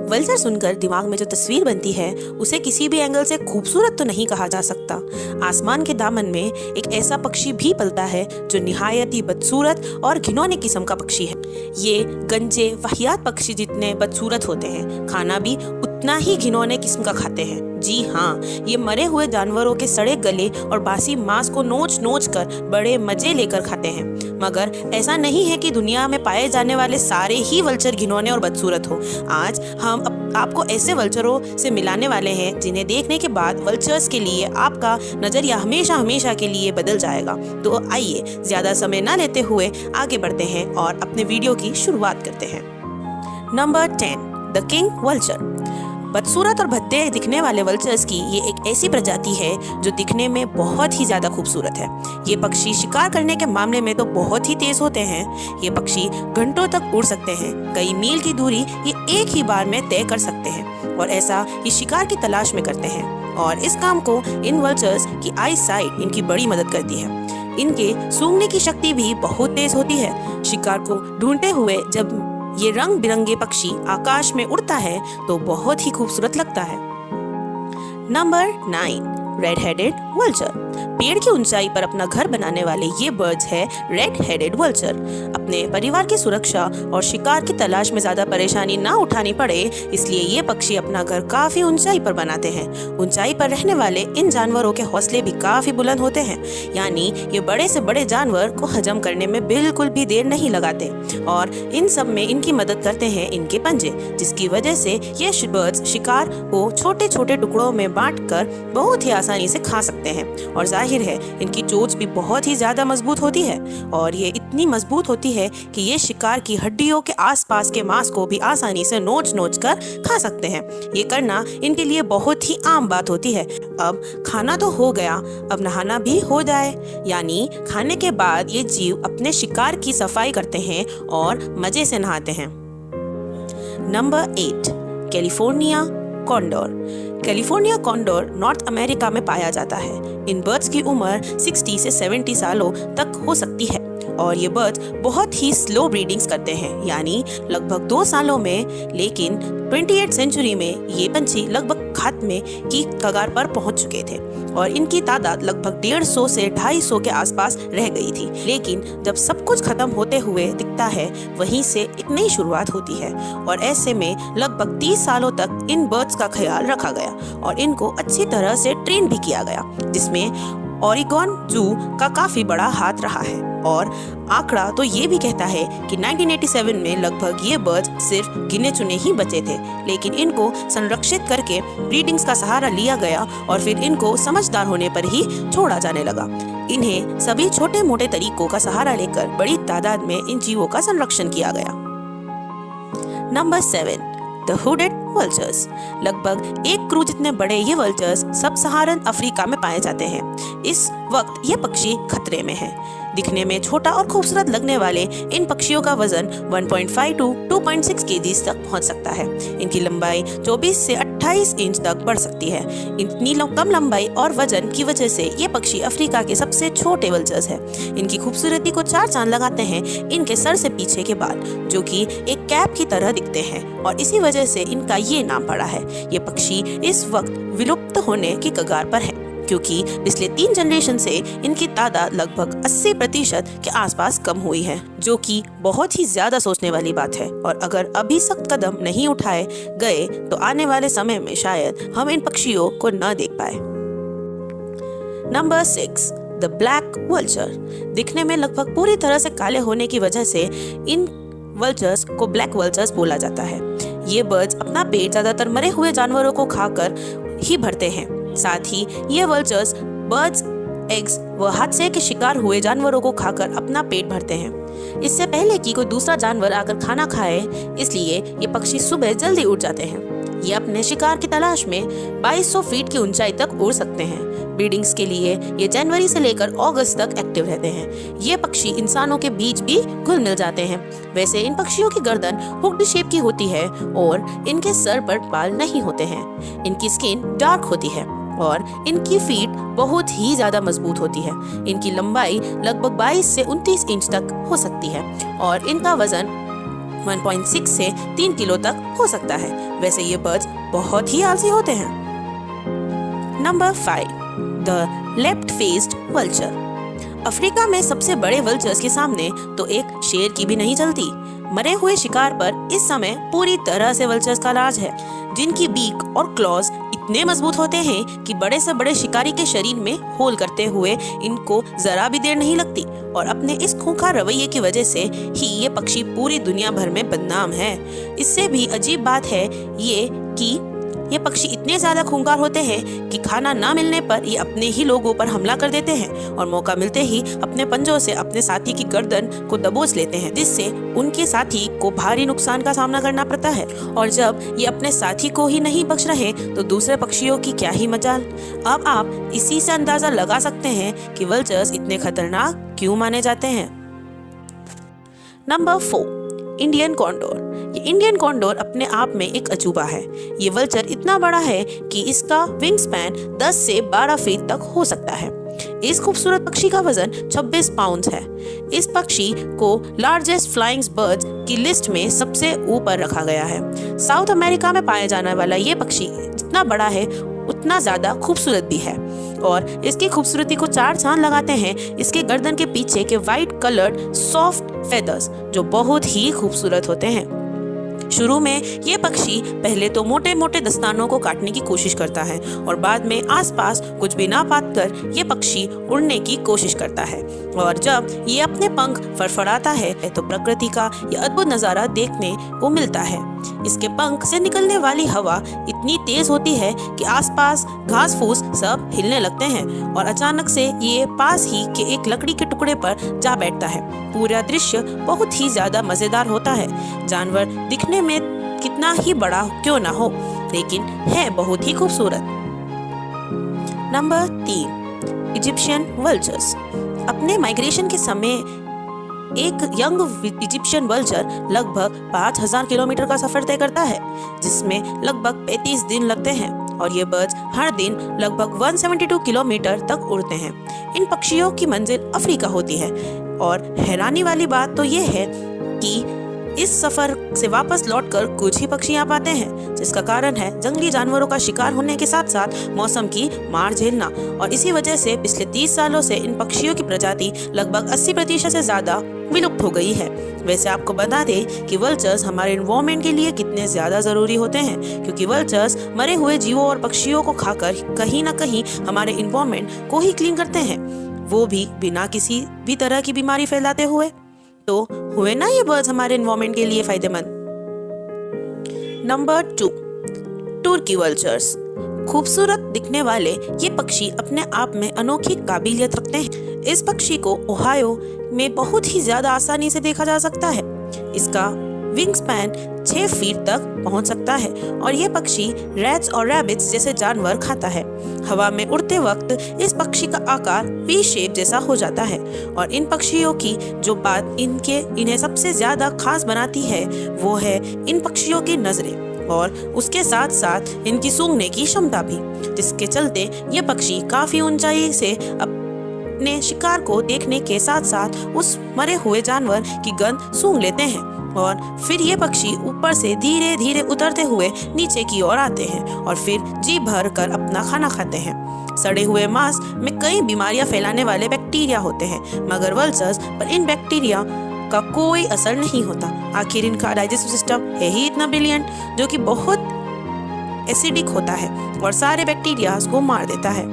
Vulture सुनकर दिमाग में जो तस्वीर बनती है उसे किसी भी एंगल से खूबसूरत तो नहीं कहा जा सकता। आसमान के दामन में एक ऐसा पक्षी भी पलता है जो निहायत ही बदसूरत और घिनौने किस्म का पक्षी है। ये गंजे वाहियात पक्षी जितने बदसूरत होते हैं, खाना भी उतना ही घिनौने किस्म का खाते हैं। जी हाँ, ये मरे हुए जानवरों के सड़े गले और बासी मांस को नोच नोच कर बड़े मजे लेकर खाते हैं। मगर ऐसा नहीं है कि दुनिया में पाए जाने वाले सारे ही वल्चर घिनौने और बदसूरत हो। आज हम आपको ऐसे वल्चरों से मिलाने वाले हैं जिन्हें देखने के बाद वल्चर्स के लिए आपका नजरिया हमेशा हमेशा के लिए बदल जाएगा। तो आइए ज्यादा समय ना लेते हुए आगे बढ़ते हैं और अपने वीडियो की शुरुआत करते हैं। Number 10, the king vulture. बदसूरत और भद्दे दिखने वाले वल्चर्स की ये एक ऐसी प्रजाति है जो दिखने में बहुत ही ज़्यादा खूबसूरत है। ये पक्षी शिकार करने के मामले में तो बहुत ही तेज़ होते हैं। ये पक्षी घंटों तक उड़ सकते हैं। कई मील की दूरी ये एक ही बार में तय कर सकते हैं और ऐसा ये शिकार की तलाश में करते हैं। और इस काम को इन वल्चर्स की आई साइट इनकी बड़ी मदद करती है। इनके सूंघने की शक्ति भी बहुत तेज़ होती है। शिकार को ढूंढते हुए जब ये रंग बिरंगे पक्षी आकाश में उड़ता है तो बहुत ही खूबसूरत लगता है। Number 9, red headed vulture. पेड़ की ऊंचाई पर अपना घर बनाने वाले ये बर्ड्स है रेड हेडेड वल्चर। अपने परिवार की सुरक्षा और शिकार की तलाश में ज्यादा परेशानी ना उठानी पड़े इसलिए ये पक्षी अपना घर काफी ऊंचाई पर बनाते हैं। ऊंचाई पर रहने वाले इन जानवरों के हौसले भी काफी बुलंद होते हैं, यानी ये बड़े से बड़े जानवर को हजम करने में बिल्कुल भी देर नहीं लगाते। और इन सब में इनकी मदद करते हैं इनके पंजे, जिसकी वजह से ये बर्ड्स शिकार को छोटे छोटे टुकड़ों में बांटकर बहुत ही आसानी से खा सकते हैं। और जाहिर है इनकी चोंच भी बहुत ही ज्यादा मजबूत होती है और ये इतनी मजबूत होती है कि ये शिकार की हड्डियों के आसपास के मांस को भी आसानी से नोच नोच कर खा सकते हैं। ये करना इनके लिए बहुत ही आम बात होती है। अब खाना तो हो गया, अब नहाना भी हो जाए। यानी खाने के बाद ये जीव अपने शिकार की सफाई करते हैं और मजे से नहाते हैं। Number 8, California condor. California condor north America में पाया जाता है। इन बर्ड्स की उम्र 60 से 70 सालों तक हो सकती है और ये बर्ड्स बहुत ही स्लो ब्रीडिंग्स करते हैं, यानी लगभग 2 सालों में। लेकिन 28th सेंचुरी में ये पंछी लगभग खात्मे की कगार पर पहुंच चुके थे और इनकी तादाद लगभग 150 से 250 के आसपास रह गई थी। लेकिन जब सब कुछ खत्म होते हुए दिखता है वहीं से एक नई शुरुआत होती है और ऐसे में लगभग 30 सालों तक इन बर्ड्स का ख्याल रखा गया और इनको अच्छी तरह से ट्रेन भी किया गया, जिसमें ओरेगन जू का काफी बड़ा हाथ रहा है। और आंकड़ा तो ये भी कहता है कि 1987 में लगभग ये बर्ड्स सिर्फ गिने चुने ही बचे थे, लेकिन इनको संरक्षित करके ब्रीडिंग्स का सहारा लिया गया और फिर इनको समझदार होने पर ही छोड़ा जाने लगा। इन्हें सभी छोटे मोटे तरीकों का सहारा लेकर बड़ी तादाद में इन जीवों का संरक्षण किया गया। Number 7, the hooded vultures. लगभग 1 क्रू जितने बड़े ये वल्चर्स सब सहारन अफ्रीका में पाए जाते हैं। इस वक्त ये पक्षी खतरे में है। दिखने में छोटा और खूबसूरत लगने वाले इन पक्षियों का वजन 1.5 to 2.6 kg तक पहुंच सकता है। इनकी लंबाई 24 से 28 इंच तक बढ़ सकती है। इतनी कम लंबाई और वजन की वजह से ये पक्षी अफ्रीका के सबसे छोटे वल्चर्स है। इनकी खूबसूरती को 4 चांद लगाते हैं इनके सर से पीछे के बाल, जो कि एक कैप की तरह दिखते हैं और इसी वजह से इनका ये नाम पड़ा है। ये पक्षी इस वक्त विलुप्त होने की कगार पर है क्योंकि पिछले 3 जनरेशन से इनकी तादाद लगभग 80% के आसपास कम हुई है, जो कि बहुत ही ज्यादा सोचने वाली बात है। और अगर अभी सख्त कदम नहीं उठाए गए तो आने वाले समय में शायद हम इन पक्षियों को न देख पाए। Number 6, the black vulture. दिखने में लगभग पूरी तरह से काले होने की वजह से इन वल्चर्स को ब्लैक वल्चर्स बोला जाता है। ये बर्ड्स अपना पेट ज्यादातर मरे हुए जानवरों को खाकर ही भरते हैं। साथ ही ये वल्चर्स बर्ड्स, एग्स व हादसे के शिकार हुए जानवरों को खाकर अपना पेट भरते हैं। इससे पहले कि कोई दूसरा जानवर आकर खाना खाए, इसलिए ये पक्षी सुबह जल्दी उठ जाते हैं। ये अपने शिकार की तलाश में 2200 फीट की ऊंचाई तक उड़ सकते हैं। ब्रीडिंग्स के लिए ये जनवरी से लेकर अगस्त तक एक्टिव रहते हैं। ये पक्षी इंसानों के बीच भी घुल मिल जाते हैं। वैसे इन पक्षियों की गर्दन हुक्ड शेप की होती है और इनके सर पर बाल नहीं होते हैं। इनकी स्किन डार्क होती है और इनकी फीट बहुत ही ज्यादा मजबूत होती है। इनकी लंबाई लगभग 22 से 29 इंच तक हो सकती है और इनका वजन 1.6 से 3 किलो तक हो सकता है। वैसे ये बर्ड्स बहुत ही आलसी होते हैं। Number 5, the left faced vulture. Africa में सबसे बड़े वल्चर्स के सामने तो एक शेर की भी नहीं चलती। मरे हुए शिकार पर इस समय पूरी तरह से वल्चर्स का राज है, जिनकी बीक और क्लॉज इतने मजबूत होते हैं कि बड़े से बड़े शिकारी के शरीर में होल करते हुए इनको जरा भी देर नहीं लगती। और अपने इस खूंखार रवैये की वजह से ही ये पक्षी पूरी दुनिया भर में बदनाम है। इससे भी अजीब बात है ये कि ये पक्षी इतने ज्यादा खूंखार होते हैं कि खाना ना मिलने पर ये अपने ही लोगों पर हमला कर देते हैं और मौका मिलते ही अपने पंजों से अपने साथी की गर्दन को दबोच लेते हैं, जिससे उनके साथी को भारी नुकसान का सामना करना पड़ता है। और जब ये अपने साथी को ही नहीं बख्श रहे तो दूसरे पक्षियों की क्या ही मजाल। अब आप इसी से अंदाजा लगा सकते हैं कि वल्चर्स इतने खतरनाक क्यों माने जाते हैं। Number 4, Indian condor. ये इंडियन कॉन्डोर अपने आप में एक अजूबा है। ये वल्चर इतना बड़ा है कि इसका विंग स्पैन 10 से 12 फीट तक हो सकता है। इस खूबसूरत पक्षी का वजन 26 पाउंड है। इस पक्षी को लार्जेस्ट फ्लाइंग बर्ड्स की लिस्ट में सबसे ऊपर रखा गया है। साउथ अमेरिका में पाया जाने वाला ये पक्षी जितना बड़ा है उतना ज्यादा खूबसूरत भी है और इसकी खूबसूरती को 4 चांद लगाते हैं इसके गर्दन के पीछे के वाइट कलर्ड सॉफ्ट फेदर्स, जो बहुत ही खूबसूरत होते हैं। शुरू में ये पक्षी पहले तो मोटे मोटे दस्तानों को काटने की कोशिश करता है और बाद में आसपास कुछ भी ना पात कर ये पक्षी उड़ने की कोशिश करता है। और जब ये अपने पंख फड़फड़ाता है तो प्रकृति का ये अद्भुत नज़ारा देखने को मिलता है। इसके पंख से निकलने वाली हवा इतनी तेज होती है कि आसपास घास फूस सब हिलने लगते हैं और अचानक से ये पास ही के एक लकड़ी के टुकड़े पर जा बैठता है। पूरा दृश्य बहुत ही ज्यादा मजेदार होता है। जानवर दिखने में कितना ही बड़ा क्यों ना हो, लेकिन है बहुत ही खूबसूरत। Number 3, Egyptian vultures. अपने माइग्रेशन के समय एक यंग इजिप्शियन वल्चर लगभग 5000 किलोमीटर का सफर तय करता है, जिसमें लगभग 35 दिन लगते हैं और ये बर्ड्स हर दिन लगभग 172 किलोमीटर तक उड़ते हैं। इन पक्षियों की मंजिल अफ्रीका होती है और हैरानी वाली बात तो ये है कि इस सफर से वापस लौटकर कुछ ही पक्षी आ पाते हैं, जिसका कारण है जंगली जानवरों का शिकार होने के साथ साथ मौसम की मार झेलना। और इसी वजह से पिछले 30 सालों से इन पक्षियों की प्रजाति लगभग 80% से ज्यादा विलुप्त हो गई है। वैसे आपको बता दें कि वल्चर्स हमारे एनवायरनमेंट के लिए कितने ज्यादा जरूरी होते हैं, क्योंकि वल्चर्स मरे हुए जीवों और पक्षियों को खाकर कहीं ना कहीं हमारे एनवायरनमेंट को ही क्लीन करते हैं, वो भी बिना किसी भी तरह की बीमारी फैलाते हुए। तो हुए ना ये बर्ड्स हमारे एनवायरनमेंट के लिए फायदेमंद। नंबर 2, तुर्की वल्चर्स। खूबसूरत दिखने वाले ये पक्षी अपने आप में अनोखी काबिलियत रखते हैं। इस पक्षी को ओहायो में बहुत ही ज्यादा आसानी से देखा जा सकता है। इसका विंग स्पैन 6 फीट तक पहुंच सकता है और यह पक्षी रैट्स और रैबिट्स जैसे जानवर खाता है। हवा में उड़ते वक्त इस पक्षी का आकार वी शेप जैसा हो जाता है और इन पक्षियों की जो बात इन्हें सबसे ज्यादा खास बनाती है वो है इन पक्षियों की नजरें और उसके साथ साथ इनकी सूंघने की क्षमता भी, जिसके चलते ये पक्षी काफी ऊंचाई से अपने शिकार को देखने के साथ साथ उस मरे हुए जानवर की गंध सूंघ लेते हैं और फिर ये पक्षी ऊपर से धीरे धीरे उतरते हुए नीचे की ओर आते हैं और फिर जी भर कर अपना खाना खाते हैं। सड़े हुए मांस में कई बीमारियां फैलाने वाले बैक्टीरिया होते हैं, मगर वल्चर्स पर इन बैक्टीरिया का कोई असर नहीं होता। आखिर इनका डाइजेस्टिव सिस्टम है ही इतना ब्रिलियंट जो कि बहुत एसिडिक होता है और सारे बैक्टीरिया को मार देता है।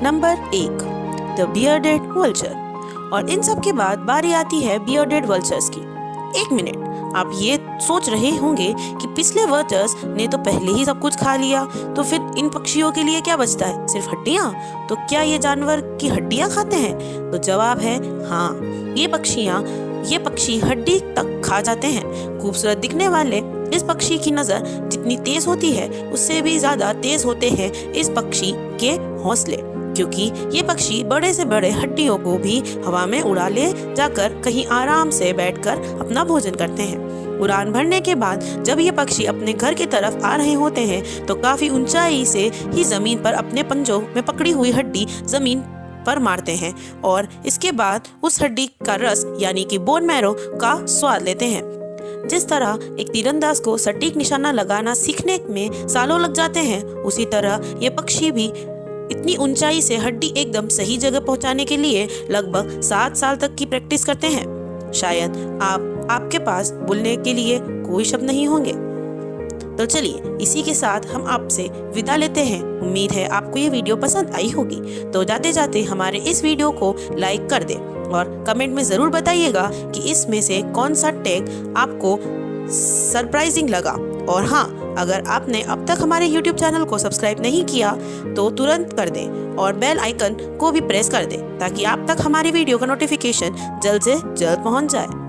Number 1, the bearded vulture. और इन सब के बाद बारी आती है बियर्डेड वल्चर्स की। एक मिनट, आप ये सोच रहे होंगे कि पिछले वल्चर्स ने तो पहले ही सब कुछ खा लिया, तो फिर इन पक्षियों के लिए क्या बचता है, सिर्फ हड्डियाँ? तो क्या ये जानवर की हड्डियाँ खाते हैं? तो जवाब है हाँ, ये पक्षी हड्डी तक खा जाते हैं। खूबसूरत दिखने वाले इस पक्षी की नजर जितनी तेज होती है उससे भी ज्यादा तेज होते हैं इस पक्षी के हौसले, क्योंकि ये पक्षी बड़े से बड़े हड्डियों को भी हवा में उड़ा ले जाकर कहीं आराम से बैठकर अपना भोजन करते हैं। उड़ान भरने के बाद जब ये पक्षी अपने घर की तरफ आ रहे होते हैं तो काफी ऊंचाई से ही जमीन पर अपने पंजों में पकड़ी हुई हड्डी जमीन पर मारते हैं और इसके बाद उस हड्डी का रस यानी कि बोन मैरो का स्वाद लेते हैं। जिस तरह एक तीरंदाज को सटीक निशाना लगाना सीखने में सालों लग जाते हैं, उसी तरह ये पक्षी भी इतनी ऊंचाई से हड्डी एकदम सही जगह पहुंचाने के लिए लगभग 7 साल तक की प्रैक्टिस करते हैं। शायद आपके पास बोलने के लिए कोई शब्द नहीं होंगे। तो चलिए इसी के साथ हम आपसे विदा लेते हैं। उम्मीद है आपको ये वीडियो पसंद आई होगी। तो जाते जाते हमारे इस वीडियो को लाइक कर दें और कमेंट में ज़रूर बताइएगा कि इसमें से कौन सा टैग आपको सरप्राइजिंग लगा। और हाँ, अगर आपने अब तक हमारे YouTube चैनल को सब्सक्राइब नहीं किया तो तुरंत कर दें और बेल आइकन को भी प्रेस कर दें ताकि आप तक हमारी वीडियो का नोटिफिकेशन जल्द से जल्द पहुंच जाए।